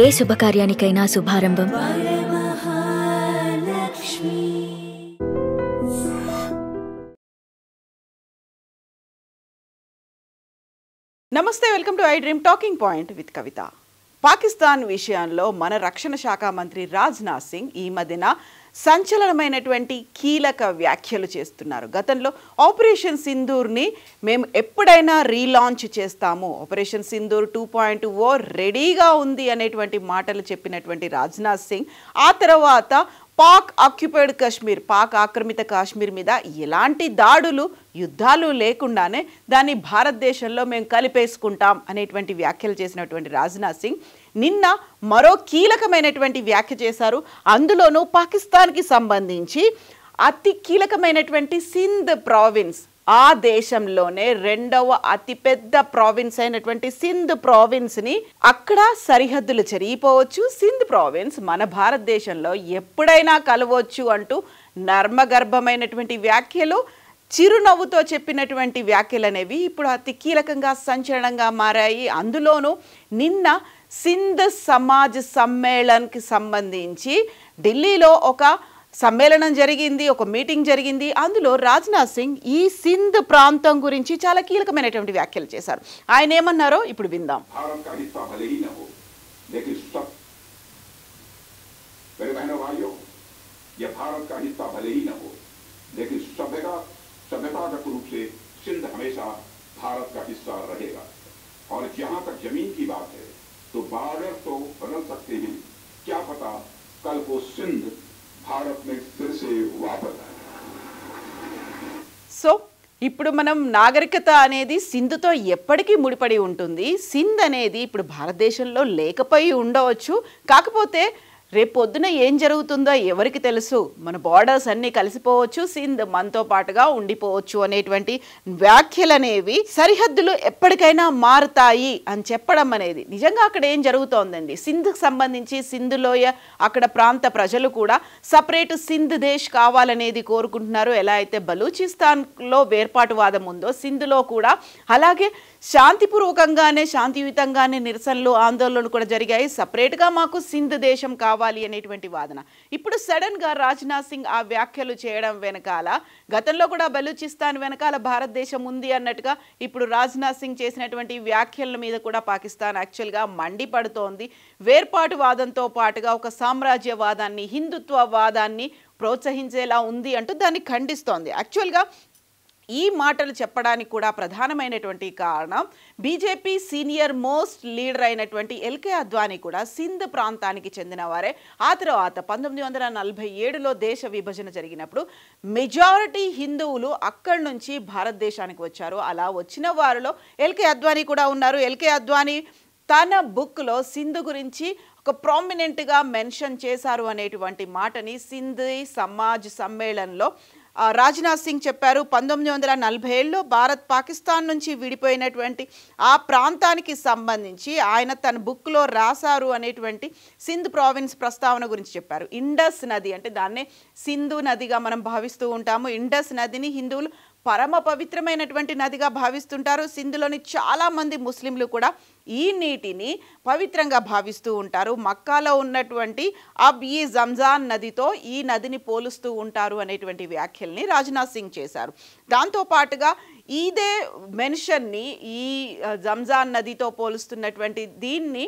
ఏ శుభకార్యానికైనా శుభారంభం నమస్తే, welcome to I dream talking point with Kavitha. Pakistan విషయంలో మన రక్షణ శాఖ మంత్రి రాజ్నాథ్ సింగ్ ఈ మధ్యన సంచలనమైనటువంటి కీలక వ్యాఖ్యలు చేస్తున్నారు. గతంలో ఆపరేషన్ సింధూర్ని మేము ఎప్పుడైనా రీలాంచ్ చేస్తాము, ఆపరేషన్ సింధూర్ 2.0 రెడీగా ఉంది అనేటువంటి మాటలు చెప్పినటువంటి రాజ్నాథ్ సింగ్ ఆ తర్వాత పాక్ ఆక్యుపైడ్ కాశ్మీర్, పాక్ ఆక్రమిత కాశ్మీర్ మీద ఎలాంటి దాడులు యుద్ధాలు లేకుండానే దాన్ని భారతదేశంలో మేము కలిపేసుకుంటాం అనేటువంటి వ్యాఖ్యలు చేసినటువంటి రాజ్నాథ్ సింగ్ నిన్న మరో కీలకమైనటువంటి వ్యాఖ్య చేశారు. అందులోనూ పాకిస్తాన్కి సంబంధించి అతి కీలకమైనటువంటి సింధ్ ప్రావిన్స్, ఆ దేశంలోనే రెండవ అతిపెద్ద ప్రావిన్స్ అయినటువంటి సింధ్ ప్రావిన్స్ని అక్కడ సరిహద్దులు చెరిగిపోవచ్చు, సింధ్ ప్రావిన్స్ మన భారతదేశంలో ఎప్పుడైనా కలవచ్చు అంటూ నర్మగర్భమైనటువంటి వ్యాఖ్యలు, చిరునవ్వుతో చెప్పినటువంటి వ్యాఖ్యలు అనేవి ఇప్పుడు అతి కీలకంగా సంచలనంగా మారాయి. అందులోనూ నిన్న సింధ్ సమాజ్ సమ్మేళన్కి సంబంధించి ఢిల్లీలో ఒక సమ్మేళనం జరిగింది, ఒక మీటింగ్ జరిగింది. అందులో రాజ్నాథ్ సింగ్ ఈ సింధ్ ప్రాంతం గురించి చాలా కీలకమైనటువంటి వ్యాఖ్యలు చేశారు. ఆయన ఏమన్నారో ఇప్పుడు విందాం. तो बॉर्डर तो बदल सकते हैं, क्या पता कल को सिंध भारत में फिर से वापस आए. సో ఇప్పుడు మనం నాగరికత అనేది సింధుతో ఎప్పటికీ ముడిపడి ఉంటుంది. సింధ్ అనేది ఇప్పుడు భారతదేశంలో లేకపోయి ఉండవచ్చు, కాకపోతే రేపొద్దున ఏం జరుగుతుందో ఎవరికి తెలుసు, మన బార్డర్స్ అన్నీ కలిసిపోవచ్చు, సింధ్ మనతో పాటుగా ఉండిపోవచ్చు అనేటువంటి వ్యాఖ్యలు అనేవి సరిహద్దులు ఎప్పటికైనా మారుతాయి అని చెప్పడం అనేది నిజంగా అక్కడ ఏం జరుగుతోందండి. సింధ్కి సంబంధించి సింధులోయ అక్కడ ప్రాంత ప్రజలు కూడా సపరేట్ సింధ్ దేశ్ కావాలనేది కోరుకుంటున్నారు. ఎలా అయితే బలూచిస్తాన్లో వేర్పాటువాదం ఉందో సింధులో కూడా అలాగే శాంతిపూర్వకంగానే శాంతియుతంగానే నిరసనలు ఆందోళనలు కూడా జరిగాయి. సపరేట్గా మాకు సింధ్ దేశం కావాలి అనేటువంటి వాదన. ఇప్పుడు సడన్గా రాజ్నాథ్ సింగ్ ఆ వ్యాఖ్యలు చేయడం వెనకాల, గతంలో కూడా బలూచిస్తాన్ వెనకాల భారతదేశం ఉంది అన్నట్టుగా ఇప్పుడు రాజ్నాథ్ సింగ్ చేసినటువంటి వ్యాఖ్యల మీద కూడా పాకిస్తాన్ యాక్చువల్గా మండిపడుతోంది. వేర్పాటువాదంతో పాటుగా ఒక సామ్రాజ్యవాదాన్ని, హిందుత్వవాదాన్ని ప్రోత్సహించేలా ఉంది అంటూ దాన్ని ఖండిస్తోంది. యాక్చువల్గా ఈ మాటలు చెప్పడానికి కూడా ప్రధానమైనటువంటి కారణం బీజేపీ సీనియర్ మోస్ట్ లీడర్ అయినటువంటి ఎల్కే అద్వానీ కూడా సింధ్ ప్రాంతానికి చెందినవారే. ఆ తర్వాత 1947లో దేశ విభజన జరిగినప్పుడు మెజారిటీ హిందువులు అక్కడి నుంచి భారతదేశానికి వచ్చారు. అలా వచ్చిన వారిలో ఎల్కే అద్వానీ కూడా ఉన్నారు. ఎల్కే అద్వానీ తన బుక్లో సింధు గురించి ఒక ప్రామినెంట్గా మెన్షన్ చేశారు అనేటువంటి మాటని సింధ్ సమాజ్ సమ్మేళనంలో రాజ్నాథ్ సింగ్ చెప్పారు. 1947లో భారత్ పాకిస్తాన్ నుంచి విడిపోయినటువంటి ఆ ప్రాంతానికి సంబంధించి ఆయన తన బుక్లో రాశారు అనేటువంటి సింధ్ ప్రావిన్స్ ప్రస్తావన గురించి చెప్పారు. ఇండస్ నది అంటే దాన్నే సింధు నదిగా మనం భావిస్తూ ఉంటాము. ఇండస్ నదిని హిందువులు పరమ పవిత్రమైనటువంటి నదిగా భావిస్తుంటారు. సింధులోని చాలామంది ముస్లింలు కూడా ఈ నీటిని పవిత్రంగా భావిస్తూ ఉంటారు. మక్కాలో ఉన్నటువంటి ఈ జంజాన్ నదితో ఈ నదిని పోలుస్తూ ఉంటారు అనేటువంటి వ్యాఖ్యల్ని రాజ్నాథ్ సింగ్ చేశారు. దాంతోపాటుగా ఇదే మెన్షన్ని ఈ జంజాన్ నదితో పోలుస్తున్నటువంటి దీన్ని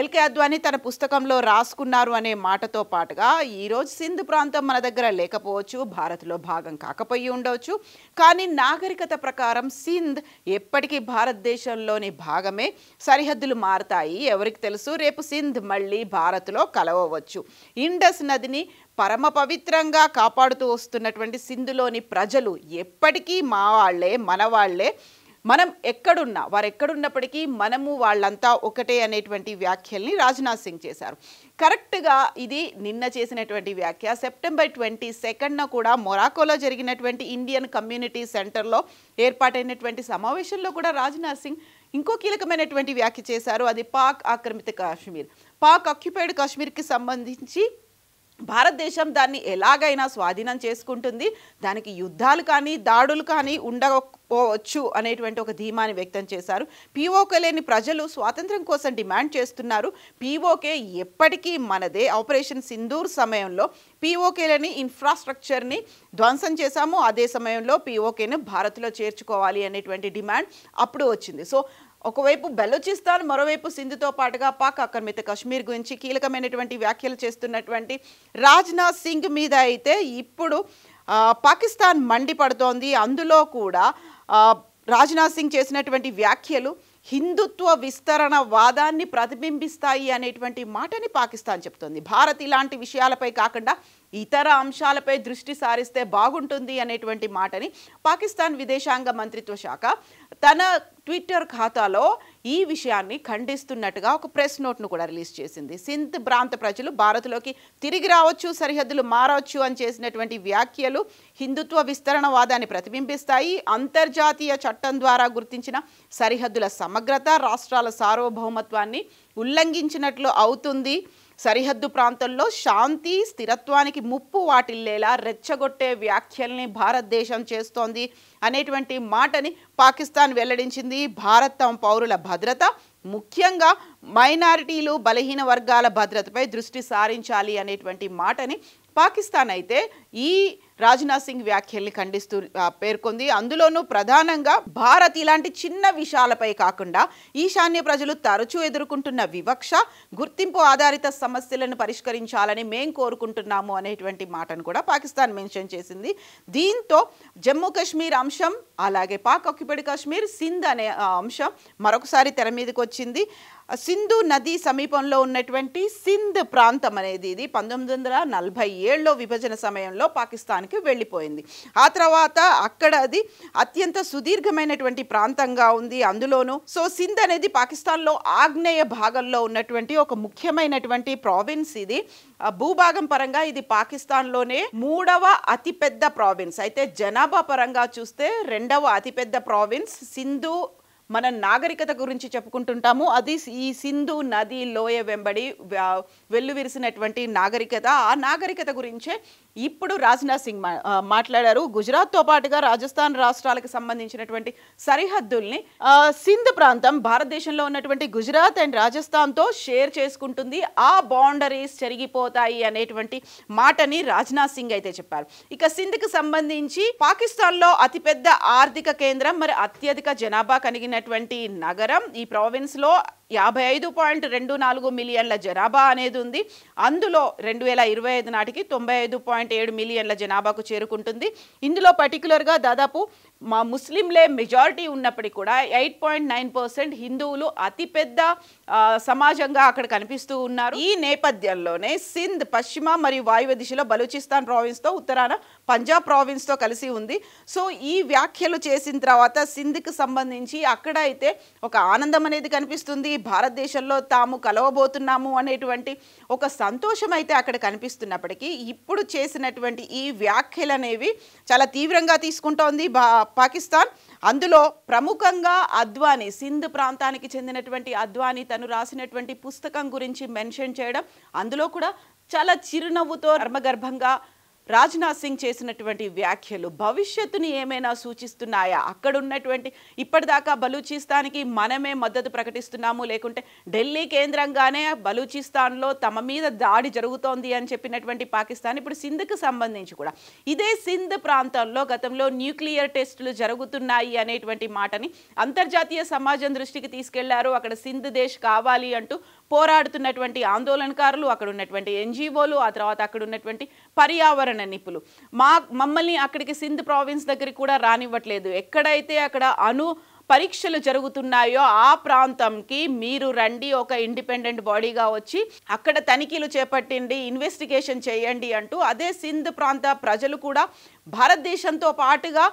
ఎల్కే అద్వానీ తన పుస్తకంలో రాసుకున్నారు అనే మాటతో పాటుగా ఈరోజు సింధ్ ప్రాంతం మన దగ్గర లేకపోవచ్చు, భారత్లో భాగం కాకపోయి ఉండవచ్చు, కానీ నాగరికత ప్రకారం సింధ్ ఎప్పటికీ భారతదేశంలోని భాగమే. సరిహద్దులు మారుతాయి, ఎవరికి తెలుసు, రేపు సింధ్ మళ్ళీ భారత్లో కలవవచ్చు. ఇండస్ నదిని పరమ పవిత్రంగా కాపాడుతూ వస్తున్నటువంటి సింధులోని ప్రజలు ఎప్పటికీ మా వాళ్లే, మన వాళ్లే. మనం ఎక్కడున్నా, వారు ఎక్కడున్నప్పటికీ మనము వాళ్ళంతా ఒకటే అనేటువంటి వ్యాఖ్యల్ని రాజ్నాథ్ సింగ్ చేశారు. కరెక్ట్గా ఇది నిన్న చేసినటువంటి వ్యాఖ్య సెప్టెంబర్ 22న కూడా మొరాకోలో జరిగినటువంటి ఇండియన్ కమ్యూనిటీ సెంటర్లో ఏర్పాటైనటువంటి సమావేశంలో కూడా రాజ్నాథ్ సింగ్ ఇంకో కీలకమైనటువంటి వ్యాఖ్య చేశారు. అది పాక్ ఆక్రమిత కాశ్మీర్, పాక్ ఆక్యుపైడ్ కాశ్మీర్కి సంబంధించి భారతదేశం దాన్ని ఎలాగైనా స్వాధీనం చేసుకుంటుంది, దానికి యుద్ధాలు కానీ దాడులు కానీ ఉండకపోవచ్చు అనేటువంటి ఒక ధీమాని వ్యక్తం చేశారు. పీఓకే లేని ప్రజలు స్వాతంత్ర్యం కోసం డిమాండ్ చేస్తున్నారు. పీఓకే ఎప్పటికీ మనదే. ఆపరేషన్ సింధూర్ సమయంలో పీఓకే లేని ఇన్ఫ్రాస్ట్రక్చర్ని ధ్వంసం చేశాము, అదే సమయంలో పీఓకేను భారత్లో చేర్చుకోవాలి అనేటువంటి డిమాండ్ అప్పుడు వచ్చింది. సో ఒకవైపు బెలూచిస్తాన్, మరోవైపు సింధుతో పాటుగా పాక్ ఆక్రమిత కశ్మీర్ గురించి కీలకమైనటువంటి వ్యాఖ్యలు చేస్తున్నటువంటి రాజ్నాథ్ సింగ్ మీద అయితే ఇప్పుడు పాకిస్తాన్ మండిపడుతోంది. అందులో కూడా రాజ్నాథ్ సింగ్ చేసినటువంటి వ్యాఖ్యలు హిందుత్వ విస్తరణ వాదాన్ని ప్రతిబింబిస్తాయి అనేటువంటి మాటని పాకిస్తాన్ చెప్తోంది. భారత్ ఇలాంటి విషయాలపై కాకుండా ఇతర అంశాలపై దృష్టి సారిస్తే బాగుంటుంది అనేటువంటి మాటని పాకిస్తాన్ విదేశాంగ మంత్రిత్వ శాఖ తన ట్విట్టర్ ఖాతాలో ఈ విషయాన్ని ఖండిస్తున్నట్టుగా ఒక ప్రెస్ నోట్ను కూడా రిలీజ్ చేసింది. సింధ్ ప్రాంత ప్రజలు భారత్లోకి తిరిగి రావచ్చు, సరిహద్దులు మారవచ్చు అని చేసినటువంటి వ్యాఖ్యలు హిందుత్వ విస్తరణ వాదాన్ని ప్రతిబింబిస్తాయి. అంతర్జాతీయ చట్టం ద్వారా గుర్తించిన సరిహద్దుల సమగ్రత, రాష్ట్రాల సార్వభౌమత్వాన్ని ఉల్లంఘించినట్లు అవుతుంది. సరిహద్దు ప్రాంతంలో శాంతి స్థిరత్వానికి ముప్పు వాటిల్లేలా రెచ్చగొట్టే వ్యాఖ్యల్ని భారతదేశం చేస్తోంది అనేటువంటి మాటని పాకిస్తాన్ వెల్లడించింది. భారత్ తమ పౌరుల భద్రత, ముఖ్యంగా మైనారిటీలు, బలహీన వర్గాల భద్రతపై దృష్టి సారించాలి అనేటువంటి మాటని పాకిస్తాన్ అయితే ఈ రాజ్నాథ్ సింగ్ వ్యాఖ్యల్ని ఖండిస్తూ పేర్కొంది. అందులోనూ ప్రధానంగా భారత్ ఇలాంటి చిన్న విషయాలపై కాకుండా ఈశాన్య ప్రజలు తరచూ ఎదుర్కొంటున్న వివక్ష, గుర్తింపు ఆధారిత సమస్యలను పరిష్కరించాలని మేం కోరుకుంటున్నాము అనేటువంటి మాటను కూడా పాకిస్తాన్ మెన్షన్ చేసింది. దీంతో జమ్మూ కాశ్మీర్ అంశం, అలాగే పాక్ ఆక్యుపైడ్ కాశ్మీర్, సింధ్ అనే అంశం మరొకసారి తెర మీదకి వచ్చింది. సింధు నది సమీపంలో ఉన్నటువంటి సింధ్ ప్రాంతం అనేది ఇది 1947లో విభజన సమయంలో పాకిస్తాన్కి వెళ్ళిపోయింది. ఆ తర్వాత అక్కడ అది అత్యంత సుదీర్ఘమైనటువంటి ప్రాంతంగా ఉంది. అందులోనూ సింధ్ అనేది పాకిస్తాన్లో ఆగ్నేయ భాగంలో ఉన్నటువంటి ఒక ముఖ్యమైనటువంటి ప్రావిన్స్. ఇది భూభాగం పరంగా ఇది పాకిస్తాన్లోనే 3వ అతిపెద్ద ప్రావిన్స్. అయితే జనాభా పరంగా చూస్తే 2వ అతిపెద్ద ప్రావిన్స్. సింధు మన నాగరికత గురించి చెప్పుకుంటుంటాము, అది ఈ సింధు నది లోయ వెంబడి వెల్లువిరిసినటువంటి నాగరికత. ఆ నాగరికత గురించే ఇప్పుడు రాజ్నాథ్ సింగ్ మాట్లాడారు. గుజరాత్తో పాటుగా రాజస్థాన్ రాష్ట్రాలకు సంబంధించినటువంటి సరిహద్దుల్ని సింధ్ ప్రాంతం భారతదేశంలో ఉన్నటువంటి గుజరాత్ అండ్ రాజస్థాన్తో షేర్ చేసుకుంటుంది. ఆ బౌండరీస్ చెరిగిపోతాయి అనేటువంటి మాటని రాజ్నాథ్ సింగ్ అయితే చెప్పారు. ఇక సింధ్కి సంబంధించి పాకిస్తాన్లో అతిపెద్ద ఆర్థిక కేంద్రం, మరి అత్యధిక జనాభా కలిగినటువంటి నగరం. ఈ ప్రావిన్స్ లో 55.24 మిలియన్ల జనాభా అనేది ఉంది. అందులో 2025 నాటికి 95.7 మిలియన్ల జనాభాకు చేరుకుంటుంది. ఇందులో పర్టికులర్గా దాదాపు ముస్లింలే మెజారిటీ ఉన్నప్పటికీ కూడా 8.9% హిందువులు అతిపెద్ద సమాజంగా అక్కడ కనిపిస్తూ ఉన్నారు. ఈ నేపథ్యంలోనే సింధ్ పశ్చిమ మరియు వాయువ్య దిశలో బలూచిస్తాన్ ప్రావిన్స్తో, ఉత్తరాన పంజాబ్ ప్రావిన్స్తో కలిసి ఉంది. సో ఈ వ్యాఖ్యలు చేసిన తర్వాత సింధ్కి సంబంధించి అక్కడ అయితే ఒక ఆనందం అనేది కనిపిస్తుంది. భారతదేశంలో తాము కలవబోతున్నాము అనేటువంటి ఒక సంతోషం అయితే అక్కడ కనిపిస్తున్నప్పటికీ ఇప్పుడు చేసినటువంటి ఈ వ్యాఖ్యలు అనేవి చాలా తీవ్రంగా తీసుకుంటోంది పాకిస్తాన్. అందులో ప్రముఖంగా అద్వానీ, సింధ్ ప్రాంతానికి చెందినటువంటి అద్వానీ తను రాసినటువంటి పుస్తకం గురించి మెన్షన్ చేయడం, అందులో కూడా చాలా చిరునవ్వుతో నర్మగర్భంగా రాజ్నాథ్ సింగ్ చేసినటువంటి వ్యాఖ్యలు భవిష్యత్తుని ఏమైనా సూచిస్తున్నాయా? అక్కడ ఉన్నటువంటి ఇప్పటిదాకా బలూచిస్తాన్కి మనమే మద్దతు ప్రకటిస్తున్నాము, లేకుంటే ఢిల్లీ కేంద్రంగానే బలూచిస్తాన్లో తమ మీద దాడి జరుగుతోంది అని చెప్పినటువంటి పాకిస్తాన్ ఇప్పుడు సింధ్కి సంబంధించి కూడా ఇదే సింధ్ ప్రాంతంలో గతంలో న్యూక్లియర్ టెస్టులు జరుగుతున్నాయి అనేటువంటి మాటని అంతర్జాతీయ సమాజం దృష్టికి తీసుకెళ్లారు. అక్కడ సింధ్ దేశ్ కావాలి అంటూ పోరాడుతున్నటువంటి ఆందోళనకారులు, అక్కడ ఉన్నటువంటి ఎన్జిఓలు, ఆ తర్వాత అక్కడ ఉన్నటువంటి పర్యావరణ నిపుణులు మమ్మల్ని అక్కడికి సింధ్ ప్రావిన్స్ దగ్గరికి కూడా రానివ్వట్లేదు. ఎక్కడైతే అక్కడ పరీక్షలు జరుగుతున్నాయో ఆ ప్రాంతంకి మీరు రండి, ఒక ఇండిపెండెంట్ బాడీగా వచ్చి అక్కడ తనిఖీలు చేపట్టండి, ఇన్వెస్టిగేషన్ చేయండి అంటూ అదే సింధ్ ప్రాంత ప్రజలు కూడా భారతదేశంతో పాటుగా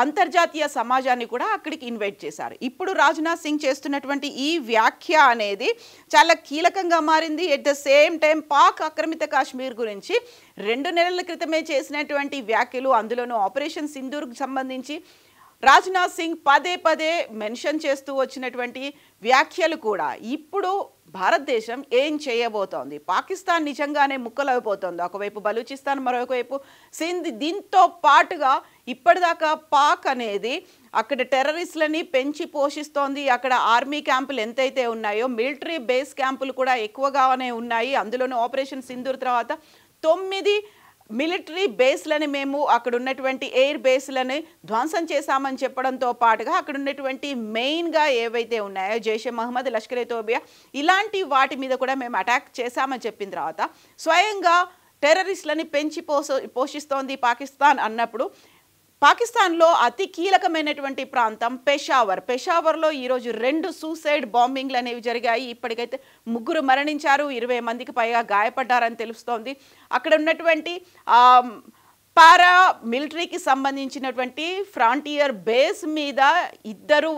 అంతర్జాతీయ సమాజాన్ని కూడా అక్కడికి ఇన్వైట్ చేశారు. ఇప్పుడు రాజ్నాథ్ సింగ్ చేస్తున్నటువంటి ఈ వ్యాఖ్య అనేది చాలా కీలకంగా మారింది. At the same time Pak ఆక్రమిత కాశ్మీర్ గురించి 2 నెలల క్రితమే చేసినటువంటి వ్యాఖ్యలు, అందులోనూ ఆపరేషన్ సింధూర్కి సంబంధించి రాజ్నాథ్ సింగ్ పదే పదే మెన్షన్ చేస్తూ వచ్చినటువంటి వ్యాఖ్యలు కూడా ఇప్పుడు భారతదేశం ఏం చేయబోతోంది? పాకిస్తాన్ నిజంగానే ముక్కలైపోతుంది, ఒకవైపు బలూచిస్తాన్, మరొకవైపు సింధ్. దీంతో పాటుగా ఇప్పటిదాకా పాక్ అనేది అక్కడ టెర్రరిస్టులని పెంచి పోషిస్తోంది. అక్కడ ఆర్మీ క్యాంపులు ఎంతైతే ఉన్నాయో మిలిటరీ బేస్ క్యాంపులు కూడా ఎక్కువగానే ఉన్నాయి. అందులోనూ ఆపరేషన్ సింధూర్ తర్వాత 9 మిలిటరీ బేస్లని మేము అక్కడ ఉన్నటువంటి ఎయిర్ బేస్లని ధ్వంసం చేశామని చెప్పడంతో పాటుగా అక్కడ ఉన్నటువంటి మెయిన్గా ఏవైతే ఉన్నాయో జైషే మహమ్మద్, లష్కర్-ఏ తోబా ఇలాంటి వాటి మీద కూడా మేము అటాక్ చేశామని చెప్పిన తర్వాత స్వయంగా టెర్రరిస్టులని పెంచి పోషిస్తోంది పాకిస్తాన్ అన్నప్పుడు పాకిస్తాన్లో అతి కీలకమైనటువంటి ప్రాంతం పెషావర్లో ఈరోజు 2 సూసైడ్ బాంబింగ్లు అనేవి జరిగాయి. ఇప్పటికైతే 3 మరణించారు, 20 మందికి పైగా గాయపడ్డారని తెలుస్తోంది. అక్కడ ఉన్నటువంటి పారా మిలిటరీకి సంబంధించినటువంటి ఫ్రాంటియర్ బేస్ మీద 2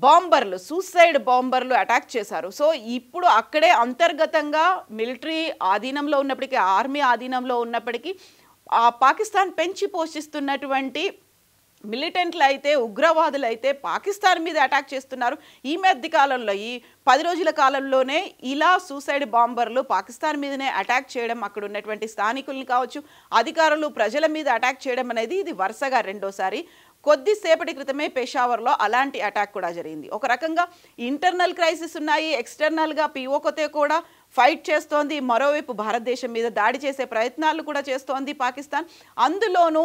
బాంబర్లు, సూసైడ్ బాంబర్లు అటాక్ చేశారు. సో ఇప్పుడు అక్కడే అంతర్గతంగా మిలిటరీ ఆధీనంలో ఉన్నప్పటికీ, ఆర్మీ ఆధీనంలో ఉన్నప్పటికీ పాకిస్తాన్ పెంచి పోషిస్తున్నటువంటి మిలిటెంట్లు అయితే, ఉగ్రవాదులు అయితే పాకిస్తాన్ మీద అటాక్ చేస్తున్నారు. ఈ మధ్య కాలంలో, ఈ 10 రోజుల కాలంలోనే ఇలా సూసైడ్ బాంబర్లు పాకిస్తాన్ మీదనే అటాక్ చేయడం, అక్కడ ఉన్నటువంటి స్థానికుల్ని కావచ్చు, అధికారులు, ప్రజల మీద అటాక్ చేయడం అనేది ఇది వరుసగా రెండోసారి. కొద్దిసేపటి క్రితమే పెషావర్లో అలాంటి అటాక్ కూడా జరిగింది. ఒక రకంగా ఇంటర్నల్ క్రైసిస్ ఉన్నాయి, ఎక్స్టర్నల్గా పిఓకేతో కూడా ఫైట్ చేస్తోంది. మరోవైపు భారతదేశం మీద దాడి చేసే ప్రయత్నాలు కూడా చేస్తోంది పాకిస్తాన్. అందులోనూ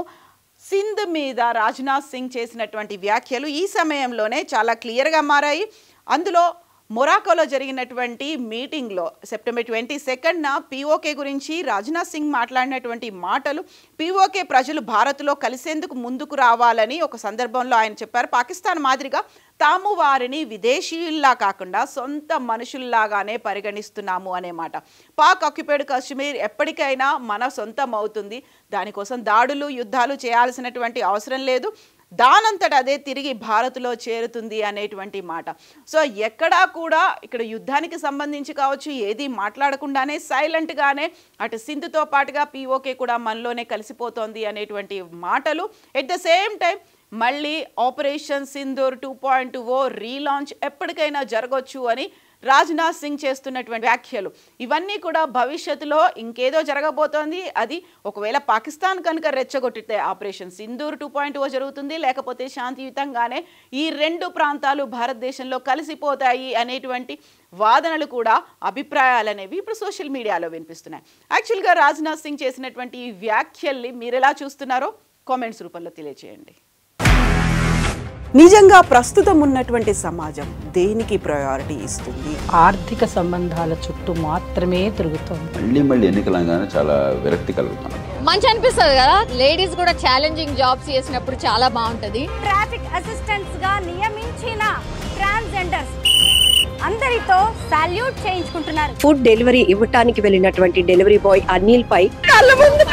సింధ్ మీద రాజ్నాథ్ సింగ్ చేసినటువంటి వ్యాఖ్యలు ఈ సమయంలోనే చాలా క్లియర్గా మారాయి. అందులో మొరాకోలో జరిగినటువంటి మీటింగ్లో సెప్టెంబర్ 22న పిఓకే గురించి రాజ్నాథ్ సింగ్ మాట్లాడినటువంటి మాటలు, పిఓకే ప్రజలు భారత్లో కలిసేందుకు ముందుకు రావాలని ఒక సందర్భంలో ఆయన చెప్పారు. పాకిస్తాన్ మాదిరిగా తాము వారిని విదేశీయుల్లా కాకుండా సొంత మనుషుల్లాగానే పరిగణిస్తున్నాము అనే మాట. పాక్ ఆక్యుపైడ్ కాశ్మీర్ ఎప్పటికైనా మన సొంతం అవుతుంది, దానికోసం దాడులు, యుద్ధాలు చేయాల్సినటువంటి అవసరం లేదు, దానంతట అదే తిరిగి భారత్లో చేరుతుంది అనేటువంటి మాట. సో ఎక్కడా కూడా ఇక్కడ యుద్ధానికి సంబంధించి కావచ్చు ఏది మాట్లాడకుండానే సైలెంట్గానే అటు సింధుతో పాటుగా పిఓకే కూడా మనలోనే కలిసిపోతోంది అనేటువంటి మాటలు. ఎట్ ద సేమ్ టైం మళ్ళీ ఆపరేషన్ సింధూర్ 2.0 రీలాంచ్ ఎప్పటికైనా జరగవచ్చు అని రాజ్నాథ్ సింగ్ చేస్తున్నటువంటి వ్యాఖ్యలు ఇవన్నీ కూడా భవిష్యత్తులో ఇంకేదో జరగబోతోంది. అది ఒకవేళ పాకిస్తాన్ కనుక రెచ్చగొట్టితే ఆపరేషన్ సింధూర్ 2.0 జరుగుతుంది, లేకపోతే శాంతియుతంగానే ఈ 2 ప్రాంతాలు భారతదేశంలో కలిసిపోతాయి అనేటువంటి వాదనలు కూడా, అభిప్రాయాలు అనేవి ఇప్పుడు సోషల్ మీడియాలో వినిపిస్తున్నాయి. యాక్చువల్గా రాజ్నాథ్ సింగ్ చేసినటువంటి ఈ వ్యాఖ్యల్ని మీరు ఎలా చూస్తున్నారో కామెంట్స్ రూపంలో తెలియజేయండి. నిజంగా ప్రస్తుతం ఉన్నటువంటి సమాజం దేనికి ప్రయారిటీ ఇస్తుంది? ఆర్థిక సంబంధాల చుట్టూ మాత్రమే తిరుగుతుంది. మళ్ళీ ఎన్నికలంగానే చాలా విరక్తి కలుగుతాను. మంచి అనిపిస్తుంది కదా, లేడీస్ కూడా ఛాలెంజింగ్ జాబ్స్ చేసినప్పుడు చాలా బాగుంటది. ట్రాఫిక్ అసిస్టెంట్స్ గా నియమించిన ట్రాన్స్జెండర్స్ అందరితో సాల్యూట్ చేయించుకుంటున్నారు. ఫుడ్ డెలివరీ ఇవ్వటానికి వెళ్ళినటువంటి డెలివరీ బాయ్ అనిల్ పై కళ్ళ ముందు